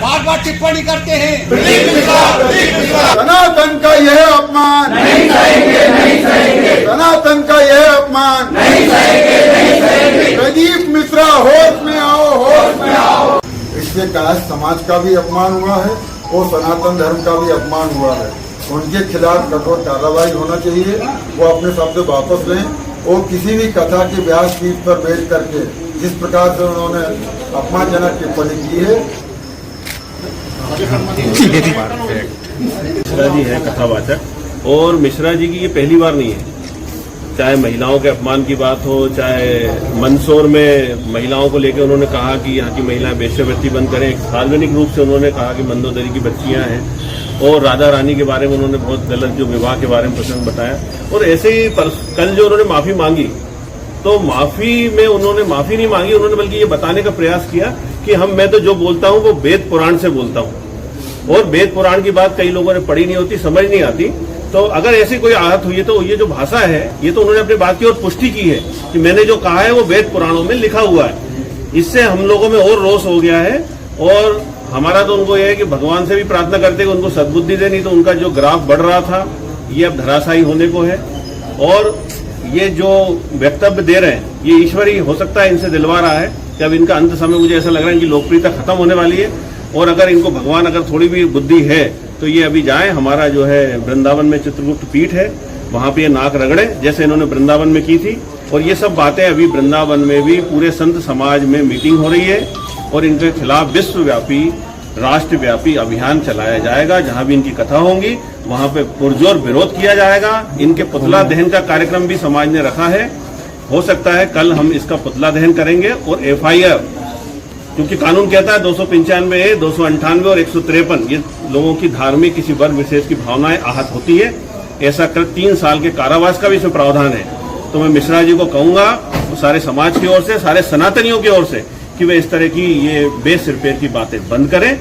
बार बार टिप्पणी करते हैं। सनातन का यह अपमान नहीं सहेंगे, नहीं सहेंगे। सनातन का यह अपमान नहीं सहेंगे, नहीं सहेंगे। प्रदीप मिश्रा होश में आओ, होश में आओ। इससे कास्ट समाज का भी अपमान हुआ है और सनातन धर्म का भी अपमान हुआ है। उनके खिलाफ कठोर कार्रवाई होना चाहिए। वो अपने शब्द वापस लें और किसी भी कथा के व्यास पीठ पर बैठ करके जिस प्रकार से उन्होंने अपमानजनक टिप्पणी की है। मिश्रा जी है कथावाचक और मिश्रा जी की ये पहली बार नहीं है। चाहे महिलाओं के अपमान की बात हो, चाहे मंदसौर में महिलाओं को लेकर उन्होंने कहा कि यहाँ की महिलाएं वेश्यावृत्ति बंद करें, सार्वजनिक रूप से उन्होंने कहा कि मंदोदरी की बच्चियां हैं, और राधा रानी के बारे में उन्होंने बहुत गलत जो विवाह के बारे में प्रसंग बताया। और ऐसे ही कल जो उन्होंने माफी मांगी, तो माफी में उन्होंने माफी नहीं मांगी, उन्होंने बल्कि ये बताने का प्रयास किया कि मैं तो जो बोलता हूँ वो वेद पुराण से बोलता हूँ, और वेद पुराण की बात कई लोगों ने पढ़ी नहीं होती, समझ नहीं आती। तो अगर ऐसी कोई आहत हुई है तो ये जो भाषा है ये तो उन्होंने अपनी बात की और पुष्टि की है कि मैंने जो कहा है वो वेद पुराणों में लिखा हुआ है। इससे हम लोगों में और रोष हो गया है, और हमारा तो उनको यह है कि भगवान से भी प्रार्थना करते कि उनको सद्बुद्धि दे, नहीं तो उनका जो ग्राफ बढ़ रहा था ये अब धराशायी होने को है। और ये जो वक्तव्य दे रहे हैं ये ईश्वर ही हो सकता है इनसे दिलवा रहा है कि अब इनका अंत समय, मुझे ऐसा लग रहा है इनकी लोकप्रियता खत्म होने वाली है। और अगर इनको भगवान अगर थोड़ी भी बुद्धि है तो ये अभी जाए, हमारा जो है वृंदावन में चित्रगुप्त पीठ है, वहां पे ये नाक रगड़े जैसे इन्होंने वृंदावन में की थी। और ये सब बातें अभी वृंदावन में भी पूरे संत समाज में मीटिंग हो रही है, और इनके खिलाफ विश्वव्यापी राष्ट्रव्यापी अभियान चलाया जाएगा। जहां भी इनकी कथा होंगी वहां पे पुरजोर विरोध किया जाएगा। इनके पुतला दहन का कार्यक्रम भी समाज ने रखा है, हो सकता है कल हम इसका पुतला दहन करेंगे। और FIR, क्योंकि कानून कहता है 295A, 298 और 153 ये लोगों की धार्मिक किसी वर्ग विशेष की भावनाएं आहत होती है, ऐसा कर 3 साल के कारावास का भी इसमें प्रावधान है। तो मैं मिश्रा जी को कहूंगा सारे समाज की ओर से, सारे सनातनियों की ओर से, कि वे इस तरह की ये बेसिर पैर की बातें बंद करें।